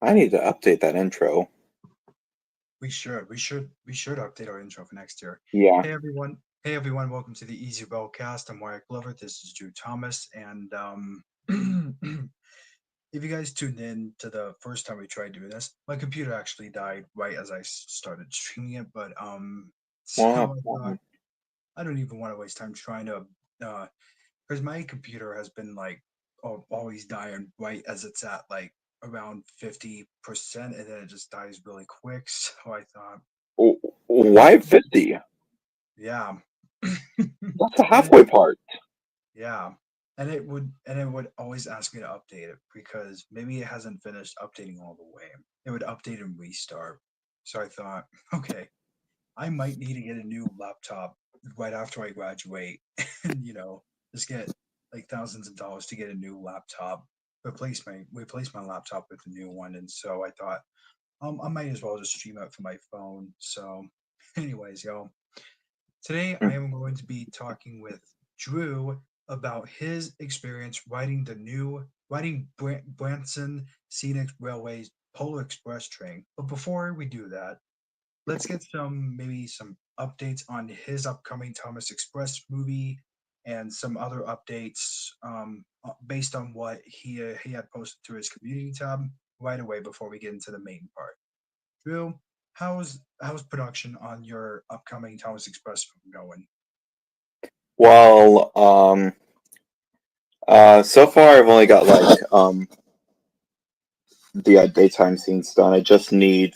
I need to update that intro. We should update our intro for next year. Yeah. Hey everyone. Hey everyone, welcome to the Easy Railcast. I'm Wyatt Glover. This is Drew Thomas. And if you guys tuned in to the first time we tried doing this, my computer actually died right as I started streaming it. But so Well, I thought I don't even want to waste time trying to because my computer has been like always dying right as it's at like around 50%, and then it just dies really quick. So I thought, why 50? yeah. That's the And it, halfway part. yeah, and it would always ask me to update it because maybe it hasn't finished updating all the way. It would update and restart. So I thought, okay, I might need to get a new laptop right after I graduate, and just get like thousands of dollars to get a new laptop, replace my laptop with a new one. And so I thought, I might as well just stream it from my phone. So, anyways, yo, today I am going to be talking with Drew about his experience riding Branson Scenic Railway's Polar Express train. But before we do that, let's get some updates on his upcoming Thomas Express movie and some other updates based on what he had posted to his community tab right away before we get into the main part. Drew, how's production on your upcoming Thomas Express film going? Well, so far I've only got like the daytime scenes done. I just need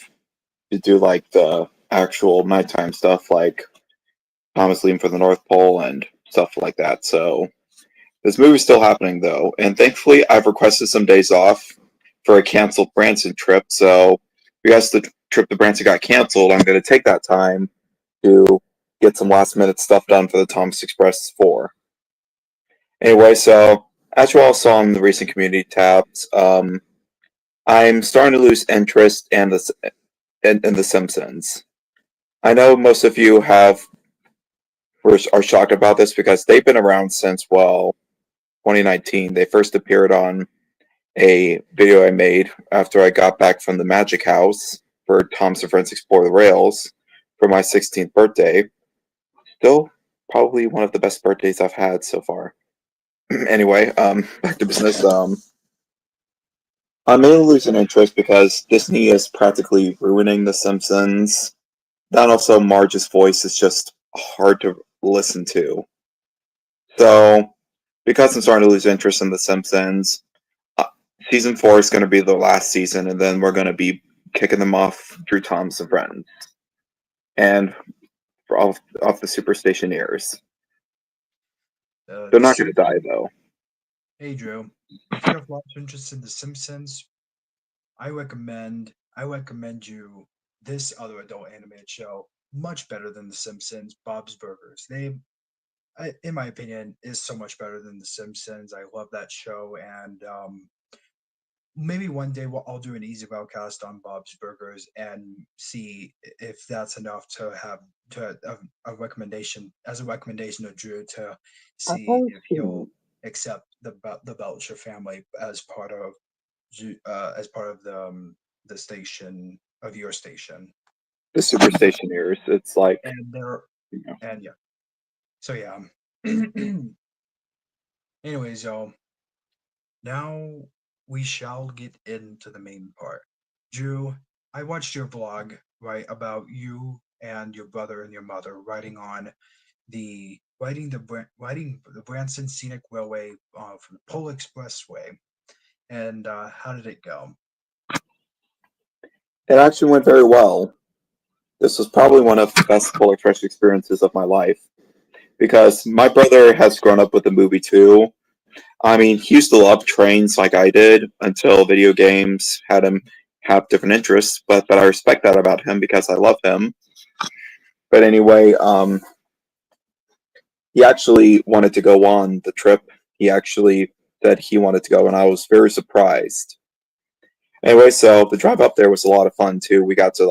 to do like the actual nighttime stuff, like Thomas leaving for the North Pole and stuff like that. So this movie's still happening though, and thankfully I've requested some days off for a canceled Branson trip. So because the trip to Branson got canceled, I'm going to take that time to get some last minute stuff done for the Thomas Express 4. Anyway, so as you all saw in the recent community tabs, I'm starting to lose interest in The Simpsons. I know most of you are shocked about this because they've been around since 2019. They first appeared on a video I made after I got back from the Magic House for Tom's and Friends Explore the Rails for my 16th birthday. Still, probably one of the best birthdays I've had so far. Anyway, back to business. I'm mainly losing interest because Disney is practically ruining The Simpsons. Then also, Marge's voice is just hard to listen to. So, because I'm starting to lose interest in The Simpsons, uh, season 4 is going to be the last season, and then we're going to be kicking them off through Tom's and Friends and off the Superstationeers. They're The not going to super die though. Hey Drew, if you have lots of interest in The Simpsons, I recommend you this other adult animated show, much better than The Simpsons. Bob's Burgers. In my opinion, is so much better than The Simpsons. I love that show, and maybe one day I'll do an easy broadcast on Bob's Burgers and see if that's enough to have to a recommendation as a recommendation to Drew to I've see always if he'll seen accept the Belcher family as part of the station of your station. the Superstationeers. It's like, And there you know, and yeah. So yeah. Anyways, y'all, now we shall get into the main part. Drew, I watched your vlog, right, about you and your brother and your mother riding the Branson Scenic Railway from the Pole Expressway. And how did it go? it actually went very well. This was probably one of the best Polar Express experiences of my life because my brother has grown up with the movie too. I mean, he used to love trains like I did until video games had him have different interests. But I respect that about him because I love him. But anyway, he actually wanted to go on the trip. He actually said he wanted to go, and I was very surprised. Anyway, so the drive up there was a lot of fun too. We got to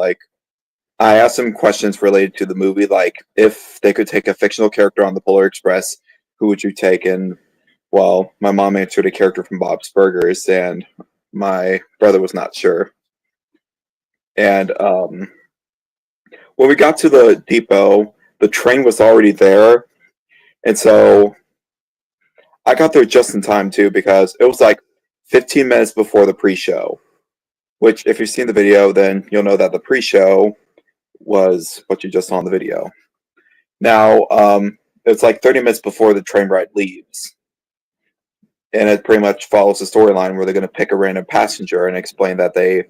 I asked him questions related to the movie, like if they could take a fictional character on the Polar Express, who would you take? And well, my mom answered a character from Bob's Burgers, and my brother was not sure. And when we got to the depot, the train was already there, and so I got there just in time too because it was like 15 minutes before the pre-show. Which, if you've seen the video, then you'll know that the pre-show was what you just saw in the video. Now, it's like 30 minutes before the train ride leaves. And it pretty much follows the storyline where they're going to pick a random passenger and explain that they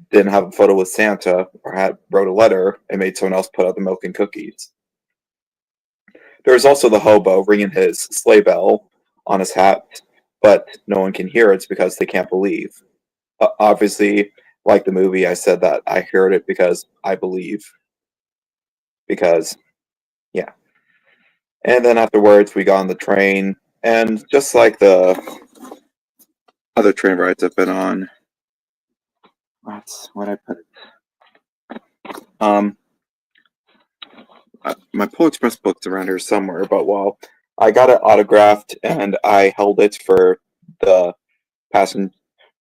didn't have a photo with Santa or wrote a letter and made someone else put out the milk and cookies. There's also the hobo ringing his sleigh bell on his hat, but no one can hear it because they can't believe. Obviously, like the movie, I said that I heard it because I believe. Because, yeah. And then afterwards, we got on the train, and just like the other train rides I've been on, where'd I put it? My Polar Express book's around here somewhere, but well, I got it autographed and I held it for the passenger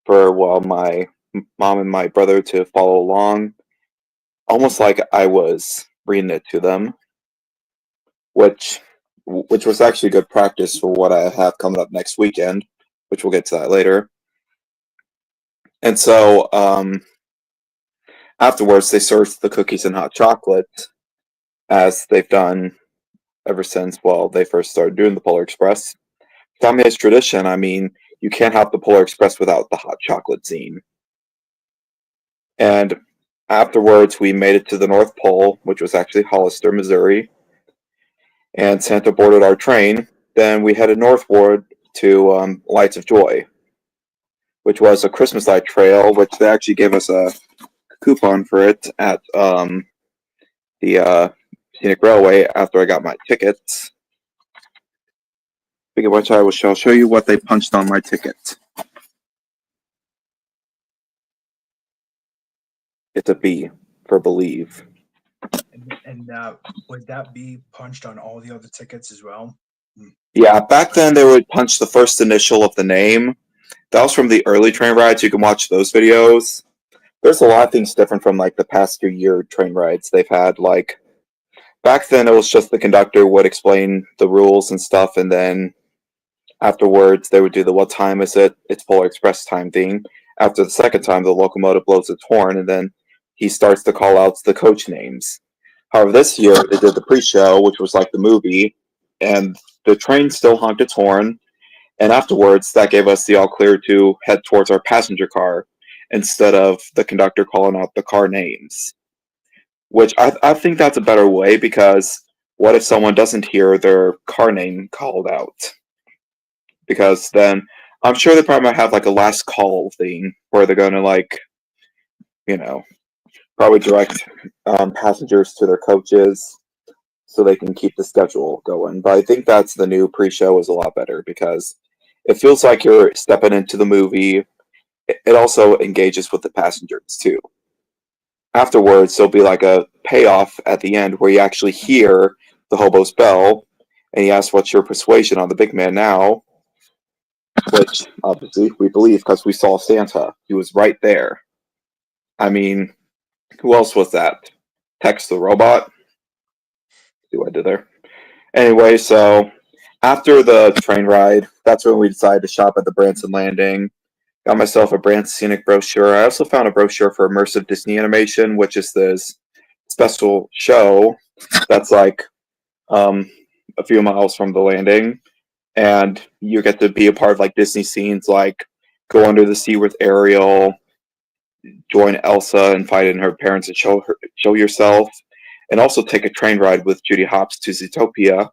my mom and my brother to follow along, almost like I was reading it to them, which was actually good practice for what I have coming up next weekend, which we'll get to that later. And so afterwards, they served the cookies and hot chocolate, as they've done ever since, well, they first started doing the Polar Express. Family tradition, I mean, you can't have the Polar Express without the hot chocolate scene. And afterwards, we made it to the North Pole, which was actually Hollister, Missouri. And Santa boarded our train. Then we headed northward to Lights of Joy, which was a Christmas light trail, which they actually gave us a coupon for it at the Scenic Railway after I got my tickets. Speaking of which, I shall show you what they punched on my ticket. It's a B for believe. And would that be punched on all the other tickets as well? Yeah, back then they would punch the first initial of the name. That was from the early train rides. You can watch those videos. There's a lot of things different from like the past few year train rides they've had. Like back then, it was just the conductor would explain the rules and stuff, and then afterwards they would do the "What time is it? It's Polar Express time" thing. After the second time, the locomotive blows its horn, and then he starts to call out the coach names. However, this year they did the pre-show, which was like the movie, and the train still honked its horn. And afterwards, that gave us the all clear to head towards our passenger car instead of the conductor calling out the car names. Which I think that's a better way because what if someone doesn't hear their car name called out? Because then I'm sure they probably might have like a last call thing where they're going to like, you know, probably direct passengers to their coaches so they can keep the schedule going. But I think that's the new pre-show is a lot better because it feels like you're stepping into the movie. It also engages with the passengers too. Afterwards, there'll be like a payoff at the end where you actually hear the hobo's bell and he asks, "What's your persuasion on the big man now?" Which obviously we believe because we saw Santa. He was right there. I mean, who else was that? Tex the robot? See what I did there? Anyway, so after the train ride, that's when we decided to shop at the Branson Landing. Got myself a Branson Scenic brochure. I also found a brochure for immersive Disney animation, which is this special show that's like a few miles from the landing, and you get to be a part of like Disney scenes, like go under the sea with Ariel, join Elsa and fight in her parents and show yourself, and also take a train ride with Judy Hopps to Zootopia,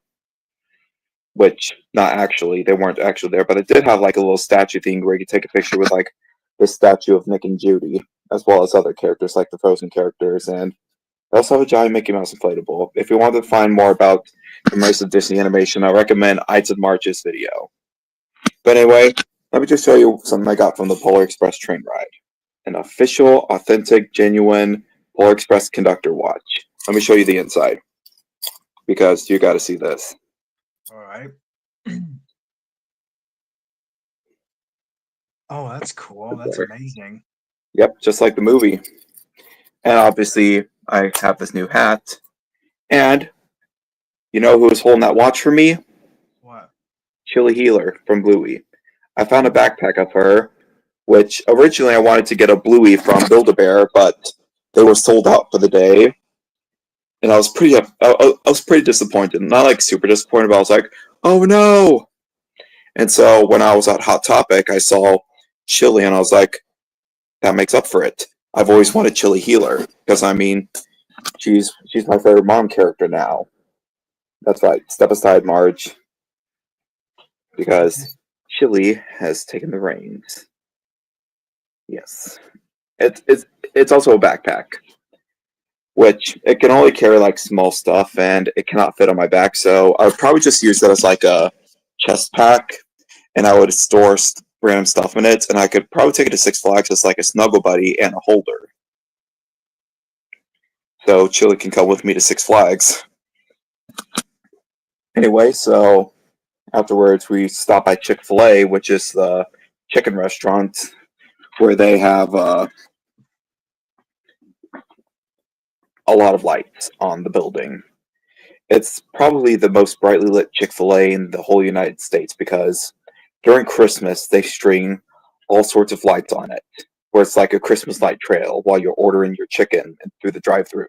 which not actually, they weren't actually there, but it did have like a little statue thing where you could take a picture with like the statue of Nick and Judy, as well as other characters like the Frozen characters, and they also have a giant Mickey Mouse inflatable. If you want to find more about immersive Disney animation, I recommend Ides of March's video. But anyway, let me just show you something I got from the Polar Express train ride. An official, authentic, genuine Polar Express conductor watch. Let me show you the inside, because you got to see this. All right. Oh, that's cool. That's amazing. Yep, just like the movie. And obviously, I have this new hat. And you know who was holding that watch for me? What? Chili Healer from Bluey. I found a backpack of her, which originally I wanted to get a Bluey from Build-A-Bear, but they were sold out for the day. And I was pretty disappointed. Not like super disappointed, but I was like, oh no! And so when I was at Hot Topic, I saw Chili, and I was like, that makes up for it. I've always wanted Chili Healer because I mean, she's my favorite mom character now. That's right. Step aside, Marge, because Chili has taken the reins. Yes, it's also a backpack, which it can only carry like small stuff, and it cannot fit on my back. So I would probably just use that as like a chest pack, and I would store random stuff in it, and I could probably take it to Six Flags as like a snuggle buddy and a holder. So Chili can come with me to Six Flags. Anyway, so afterwards we stop by Chick-fil-A, which is the chicken restaurant where they have a lot of lights on the building. It's probably the most brightly lit Chick-fil-A in the whole United States because during Christmas they string all sorts of lights on it, where it's like a Christmas light trail while you're ordering your chicken through the drive-thru.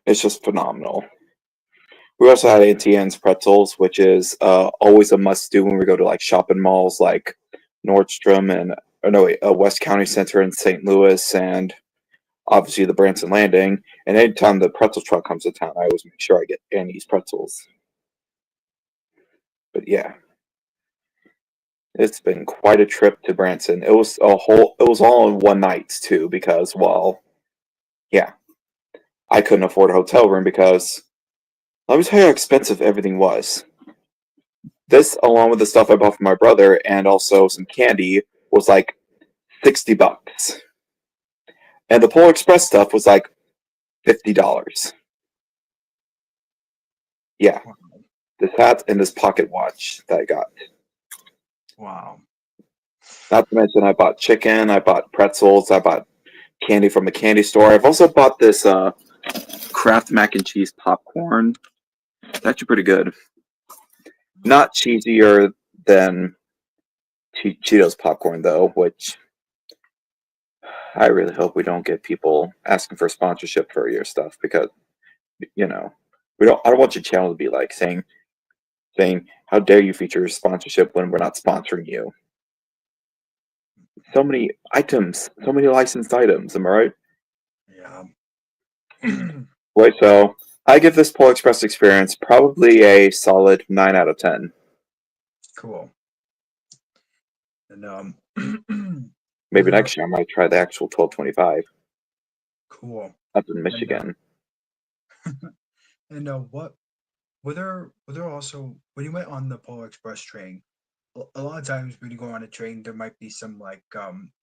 It's just phenomenal. We also had Auntie Anne's pretzels, which is always a must-do when we go to like shopping malls like Nordstrom and West County Center in St. Louis, and obviously the Branson Landing. And anytime the pretzel truck comes to town, I always make sure I get Annie's pretzels. But yeah, it's been quite a trip to Branson. It was all in one night too, because yeah, I couldn't afford a hotel room because let me tell you how expensive everything was. This, along with the stuff I bought for my brother and also some candy, was like $60. And the Polar Express stuff was like $50. Yeah, Wow. this hat and this pocket watch that I got. Wow. Not to mention, I bought chicken, I bought pretzels, I bought candy from the candy store. I've also bought this Kraft mac and cheese popcorn. It's actually pretty good. Not cheesier than Cheetos popcorn, though, which I really hope we don't get people asking for sponsorship for your stuff because you know we don't. I don't want your channel to be like saying how dare you feature sponsorship when we're not sponsoring you. So many items, so many licensed items. Am I right? Yeah. Right. So I give this Polar Express experience probably a solid 9 out of 10. Cool. And Maybe whether next year I might try the actual 1225 cool. up in And Michigan. and what were there also when you went on the Polar Express train, a lot of times when you go on a train there might be some like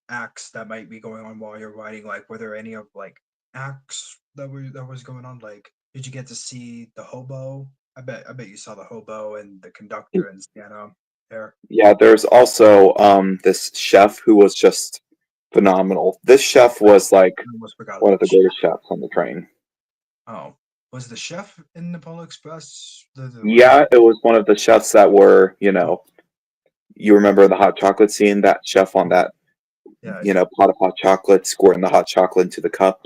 acts that might be going on while you're riding. Like were there any of like acts that was going on? Like did you get to see the hobo? I bet you saw the hobo and the conductor and Sienna there. Yeah, there's also this chef who was just phenomenal. This chef was like I almost forgot one of about the the chef. greatest chefs on the train. Oh, was the chef in the Polar Express the Yeah, original? it was one of the chefs that were, you remember the hot chocolate scene, that chef on that, Yeah, pot of hot chocolate, squirting the hot chocolate into the cup.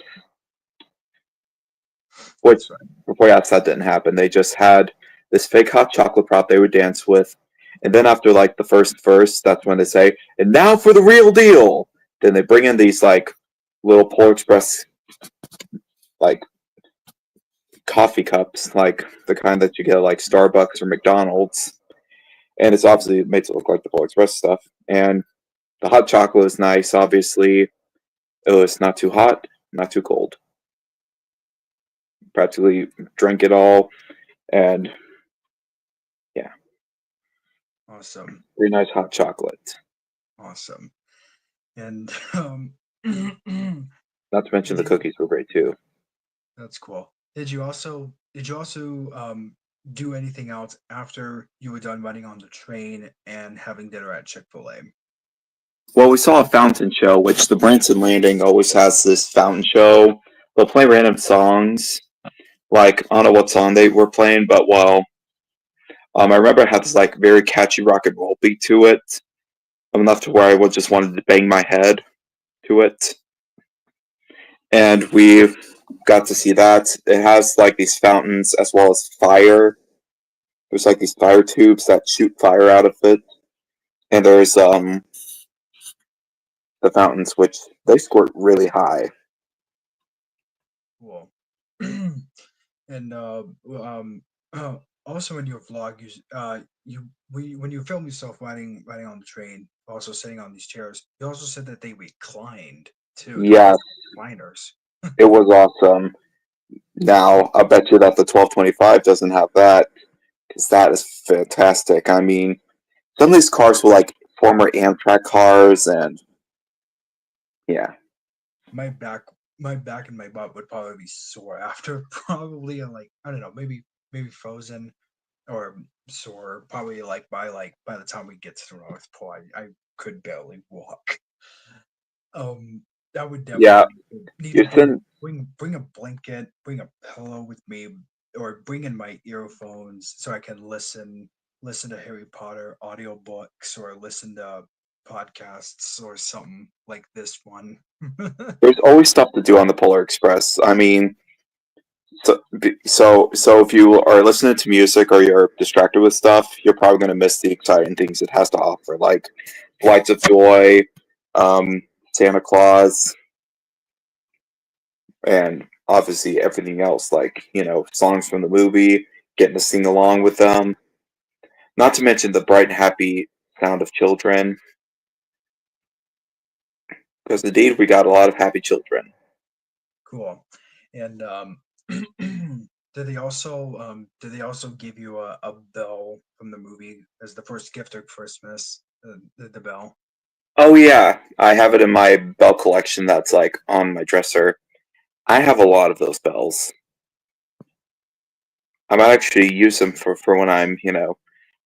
Which, that's right. before that didn't happen. They just had this fake hot chocolate prop they would dance with. And then after like the first verse, that's when they say, and now for the real deal. Then they bring in these like little Polar Express like coffee cups, like the kind that you get at like Starbucks or McDonald's. And it's obviously it makes it look like the Polar Express stuff. And the hot chocolate is nice, obviously. It was not too hot, not too cold. Practically drank it all, and yeah, Awesome, very nice hot chocolate. awesome. And Not to mention the did cookies were great too. that's cool. Did you also do anything else after you were done riding on the train and having dinner at Chick-fil-A? Well, we saw a fountain show, which the Branson Landing always has this fountain show. They'll play random songs. Like, I don't know what song they were playing, but I remember it had this like very catchy rock and roll beat to it. Enough to where I would just wanted to bang my head to it. And we got to see that. It has like these fountains as well as fire. There's like these fire tubes that shoot fire out of it. And there's the fountains which they squirt really high. Cool. And uh, also in your vlog, when you film yourself riding on the train, also sitting on these chairs, you also said that they reclined too. You had Yeah, recliners. it was awesome. Now, I bet you that the 1225 doesn't have that, because that is fantastic. I mean, some of these cars were like former Amtrak cars, and yeah. My back, my back and my butt would probably be sore after probably like I don't know, maybe frozen or sore. Probably by the time we get to the North Pole, I could barely walk. Um, I would Yeah, definitely need to you shouldn't. bring a blanket, bring a pillow with me, or bring in my earphones so I can listen to Harry Potter audiobooks or listen to podcasts or something like this one. There's always stuff to do on the Polar Express. I mean, so if you are listening to music or you're distracted with stuff, you're probably going to miss the exciting things it has to offer, like Flights of Joy, um, Santa Claus, and obviously everything else, like songs from the movie, getting to sing along with them. Not to mention the bright and happy sound of children, because indeed we got a lot of happy children. Cool. And did they also give you a bell from the movie as the first gift of Christmas? The bell. Oh yeah, I have it in my bell collection that's like on my dresser. I have a lot of those bells. I might actually use them for when I'm,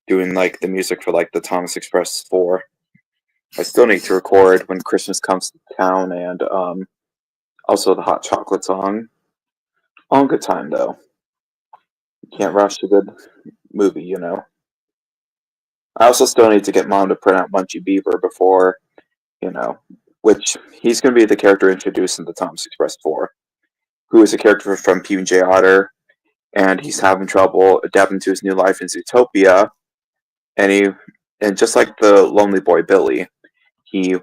doing like the music for like the Thomas Express 4. I still need to record when Christmas comes to town and also the hot chocolate song. All in good time though. You can't rush a good movie. I also still need to get mom to print out Munchie Beaver before, you know, which he's going to be the character introduced in the Thomas Express 4, who is a character from P&J Otter, and he's having trouble adapting to his new life in Zootopia, and and just like the lonely boy Billy, he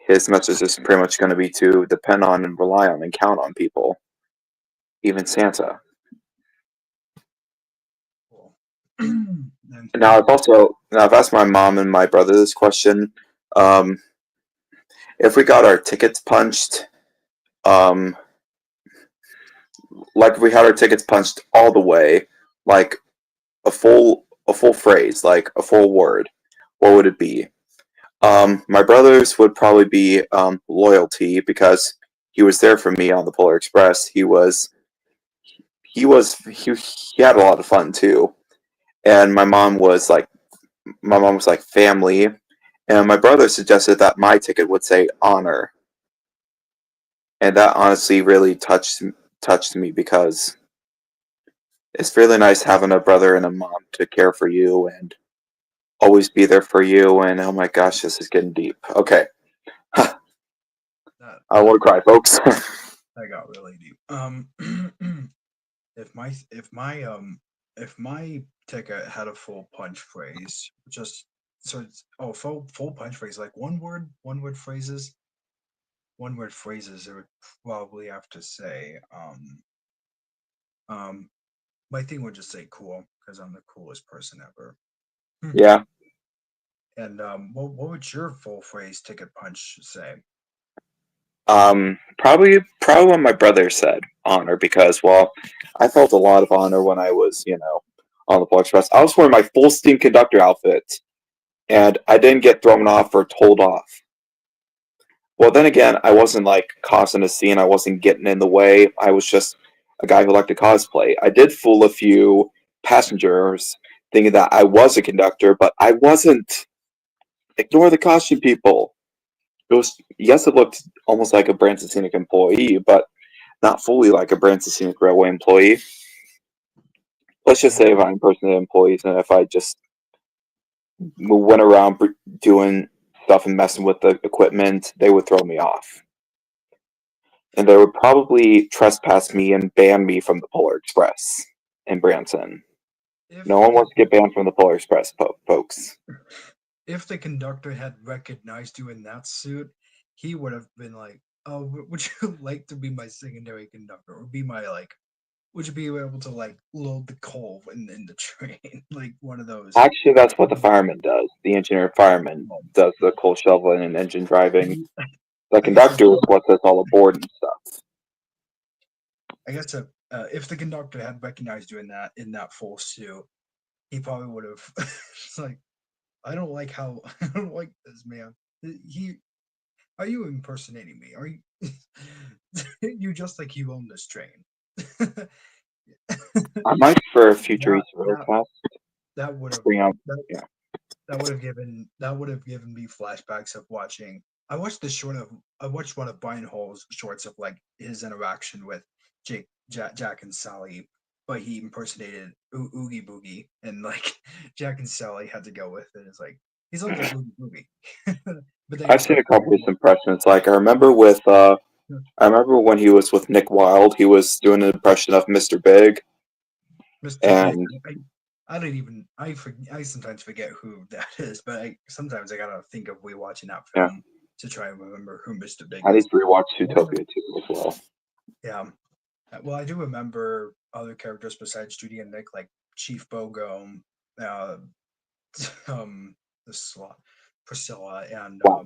his message is pretty much going to be to depend on and rely on and count on people, even Santa. Cool. Now I've asked my mom and my brother this question. Um, if we got our tickets punched, um, like if we had our tickets punched all the way, like a full phrase, like a full word, what would it be? My brother's would probably be loyalty, because he was there for me on the Polar Express. He had a lot of fun too. And my mom was like family, and my brother suggested that my ticket would say honor, and that honestly really touched me, because it's really nice having a brother and a mom to care for you and always be there for you. And oh my gosh, this is getting deep. Okay, I that want to cry, folks. that got really deep. If my if my ticket had a full punch phrase, just so it's full punch phrase like one word phrases, it would probably have to say um my thing would just say cool because I'm the coolest person ever. Yeah. And what would your full phrase ticket punch say? Probably what my brother said, honor, because I felt a lot of honor when I was, on the Polar Express. I was wearing my full steam conductor outfit, and I didn't get thrown off or told off. Well, then again, I wasn't like causing a scene. I wasn't getting in the way. I was just a guy who liked to cosplay. I did fool a few passengers thinking that I was a conductor, but I wasn't. Ignore the costume people. It was, yes, it looked almost like a Branson Scenic employee, but not fully like a Branson Scenic Railway employee. Let's just say if I impersonated employees and if I just went around doing stuff and messing with the equipment, they would throw me off. And they would probably trespass me and ban me from the Polar Express in Branson. No one wants to get banned from the Polar Express, folks. If the conductor had recognized you in that suit, he would have been like, "Oh, would you like to be my secondary conductor, or be my like? Would you be able to like load the coal in the train, like one of those?" Actually, that's what the fireman does. The engineer fireman does the coal shoveling and engine driving. The conductor is what does all aboard and stuff. I guess if the conductor had recognized you in that full suit, he probably would have. It's like, I don't like how I don't like this man. Are you impersonating me? Are you you just like you own this train? I might for a future Railcast that would have bring out. that, that would have given me flashbacks of watching. I watched one of Brian Hall's shorts of like his interaction with Jack and Sally, but he impersonated Oogie Boogie, and like Jack and Sally had to go with it. It's like he sounds like Oogie Boogie. But then I've seen a couple of his impressions. Like I remember when he was with Nick Wilde, he was doing an impression of Mr. Big. Mr. And Big. I don't even I sometimes forget who that is, but sometimes I gotta think of rewatching that film to try and remember who Mr. Big I need is. to rewatch Zootopia too as well. Yeah. Well, I do remember other characters besides Judy and Nick, like Chief Bogo, uh, the sloth, Priscilla, and what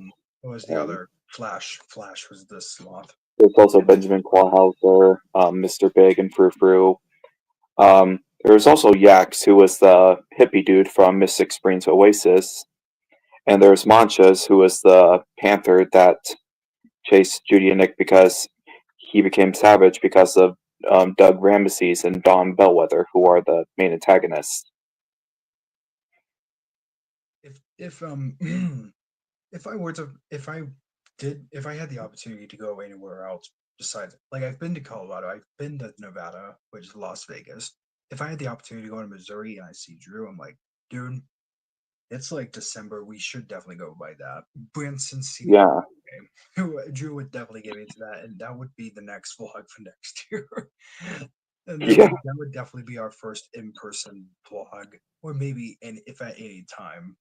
was the other? Flash. Flash was the sloth. There's also Benjamin Clawhauser, Mr. Big, and Frou Frou. There was also Yax, who was the hippie dude from Mystic Springs Oasis. And there's Manchas, who was the panther that chased Judy and Nick because he became savage because of Doug Ramesses and Don Bellwether, who are the main antagonists. If if I had the opportunity to go anywhere else besides, like, I've been to Colorado, I've been to Nevada, which is Las Vegas. If I had the opportunity to go to Missouri and I see Drew, I'm like, dude, it's like December. We should definitely go by that. Branson Scenic. Yeah. Drew would definitely get into that, and that would be the next vlog for next year. And that would definitely be our first in-person vlog, or maybe if at any time.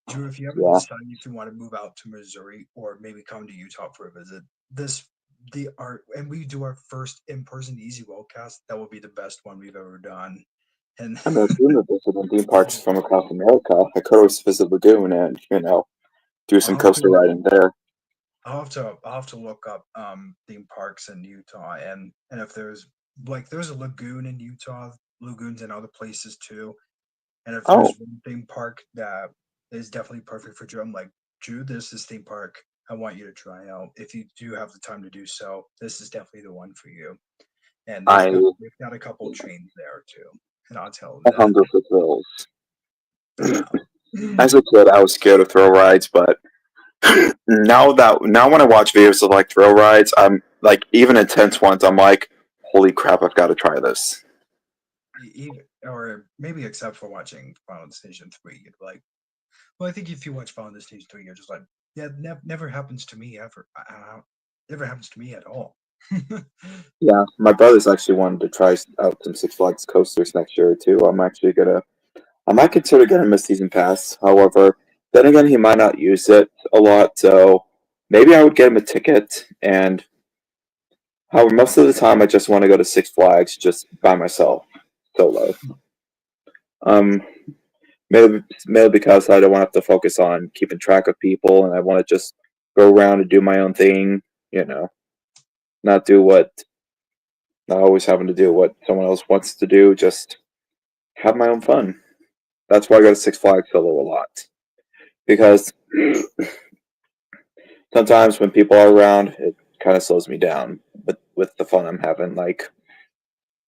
Drew, if you ever decide if you want to move out to Missouri or maybe come to Utah for a visit, and we do our first in-person Easy Worldcast, that will be the best one we've ever done. And I mean, I've been to visit theme parks from across America. I could always visit Lagoon and do some coaster riding there. I'll have to look up theme parks in Utah, and if there's a lagoon in Utah, lagoons in other places too. And if there's one theme park that is definitely perfect for Drew, I'm like, Drew, this is theme park I want you to try out. If you do have the time to do so, this is definitely the one for you. And they've got a couple trains there too. And I'll tell them. Hunger for thrills. Yeah. As a kid, I was scared of thrill rides, but now when I watch videos of like thrill rides, I'm like, even intense ones, I'm like, holy crap, I've got to try this. Or maybe except for watching Final Destination 3, you'd be like, well, I think if you watch Final Destination 3, you're just like, yeah, never happens to me ever. Never happens to me at all. Yeah, my brother's actually wanted to try out some Six Flags coasters next year too. I might consider getting him a season pass. However, then again, he might not use it a lot, so maybe I would get him a ticket. And however, most of the time, I just want to go to Six Flags just by myself, solo. Mainly because I don't want to have to focus on keeping track of people, and I want to just go around and do my own thing. Not always having to do what someone else wants to do. Just have my own fun. That's why I go to Six Flags solo a lot. Because sometimes when people are around, it kind of slows me down with the fun I'm having. Like,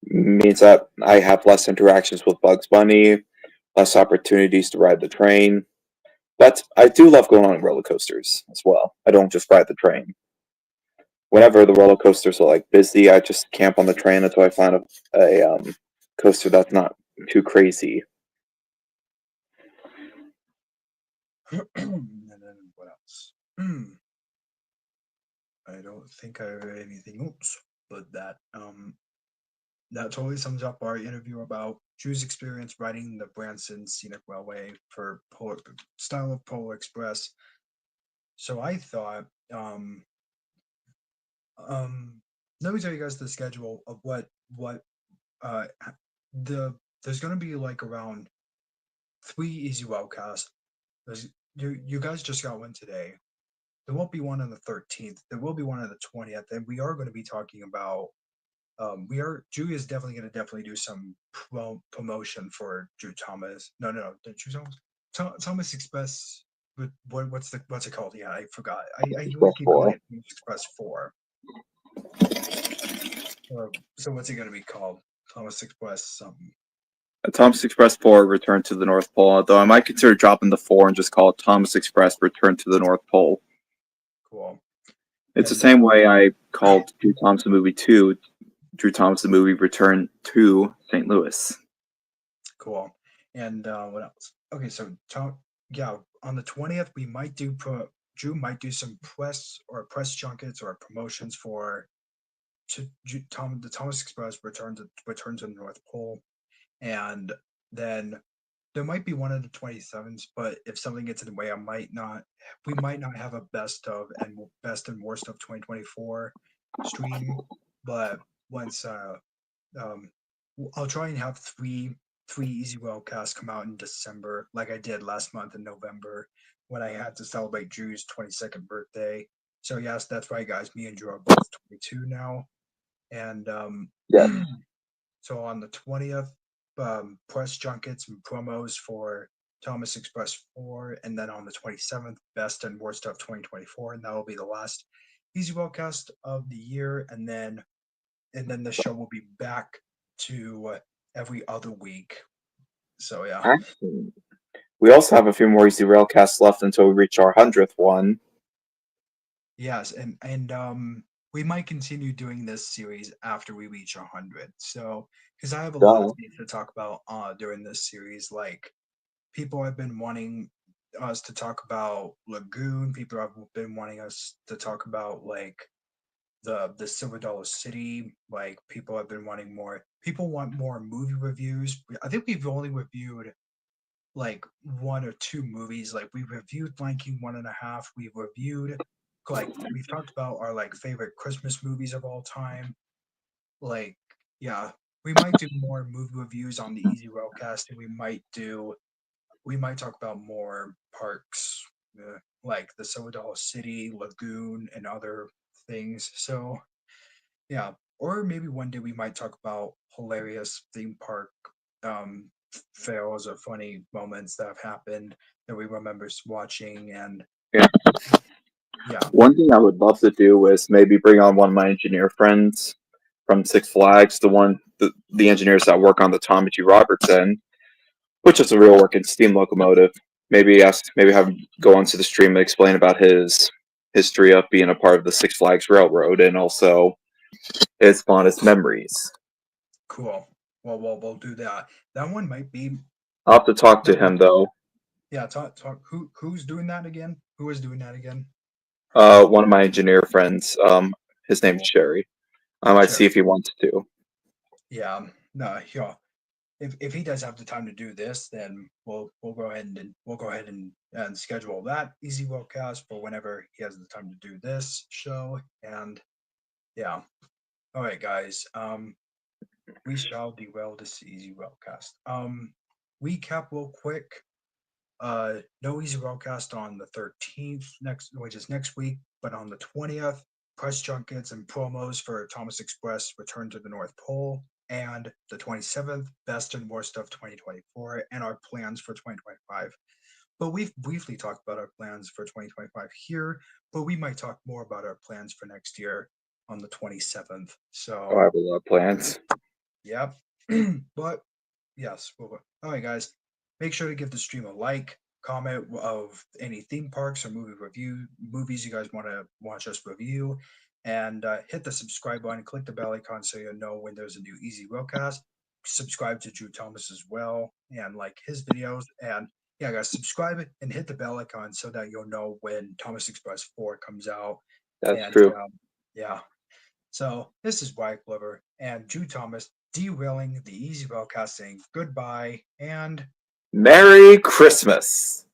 means that I have less interactions with Bugs Bunny, less opportunities to ride the train. But I do love going on roller coasters as well. I don't just ride the train. Whenever the roller coasters are like busy, I just camp on the train until I find a coaster that's not too crazy. And then what else? Hmm. I don't think I have anything else, but that totally sums up our interview about Drew's experience riding the Branson Scenic Railway for style of Polar Express. So I thought, um, let me tell you guys the schedule of what uh the there's gonna be like around 3 easy wildcasts. There's you guys just got one today. There won't be one on the 13th. There will be one on the 20th, and we are going to be talking about. Drew is definitely do some promotion for Drew Thomas. No, the Drew Thomas, Thomas Express. What's it called? Yeah, I forgot. I always Express keep calling 4. it Thomas Express 4. So what's it going to be called? Thomas Express something. Thomas Express 4 Return to the North Pole, although I might consider dropping the 4 and just call it Thomas Express Return to the North Pole. Cool. It's the And same way I called Drew Thomas the Movie 2, Drew Thomas the Movie Return to St. Louis. cool. And what else? Okay, so yeah, on the 20th we might do Drew might do some press junkets or promotions for the Thomas Express return to the North Pole, and then there might be one of the 27s. But if something gets in the way, I might not. We might not have a best and worst of 2024 stream, but once um, I'll try and have three easy wellcasts come out in December, like I did last month in November when I had to celebrate Drew's 22nd birthday. So yes, that's right, guys. Me and Drew are both 22 now, and Yes. so on the 20th, press junkets and promos for Thomas Express 4, and then on the 27th, best and worst of 2024, and that will be the last easy wellcast of the year, and then the show will be back to every other week. So yeah, Actually, we also have a few more Easy Railcasts left until we reach our 100th one. yes, and we might continue doing this series after we reach 100. So because I have a lot of Duh. things to talk about during this series, like people have been wanting us to talk about Lagoon. People have been wanting us to talk about like the Silver Dollar City. Like people have been wanting more. People want more movie reviews. I think we've only reviewed like one or two movies. Like we reviewed Lion King 1.5. We've talked about our like favorite Christmas movies of all time. Like yeah, we might do more movie reviews on the Easy Railcast, and we might talk about more parks, like the Silver Dollar City, Lagoon, and other things. So yeah, or maybe one day we might talk about hilarious theme park um, fails or funny moments that have happened that we remember watching, and Yeah. yeah, One thing I would love to do is maybe bring on one of my engineer friends from Six Flags, the engineers that work on the Tommy G. Robertson, which is a real working steam locomotive. Maybe have him go onto the stream and explain about his history of being a part of the Six Flags Railroad and also his fondest memories. cool. Well, we'll do that. That one might be. I'll have to talk to him though. Yeah, talk. Who's doing that again? Who is doing that again? One of my engineer friends, his name's Cool. Sherry. I might see Sure. if he wants to. Yeah. No. Yeah. If he does have the time to do this, then we'll go ahead and schedule that easy webcast for whenever he has the time to do this show. And yeah, all right, guys. We shall derail this easy webcast. Recap real quick. No easy webcast on the 13th which is next week, but on the 20th, press junkets and promos for Thomas Express Return to the North Pole, and the 27th, best and worst of 2024, and our plans for 2025. But we've briefly talked about our plans for 2025 here, but we might talk more about our plans for next year on the 27th. Oh, I So have a lot of plans. Yep. But yes. Well, all right, guys. Make sure to give the stream a like, comment of any theme parks or movies you guys want to watch us review, and hit the subscribe button. Click the bell icon so you'll know when there's a new Easy Railcast. Subscribe to Drew Thomas as well, and like his videos. And yeah, guys, subscribe and hit the bell icon so that you'll know when Thomas Express 4 comes out. That's And true. yeah. So this is Wyatt Glover and Drew Thomas derailing the Easy Railcast, saying goodbye and Merry Christmas.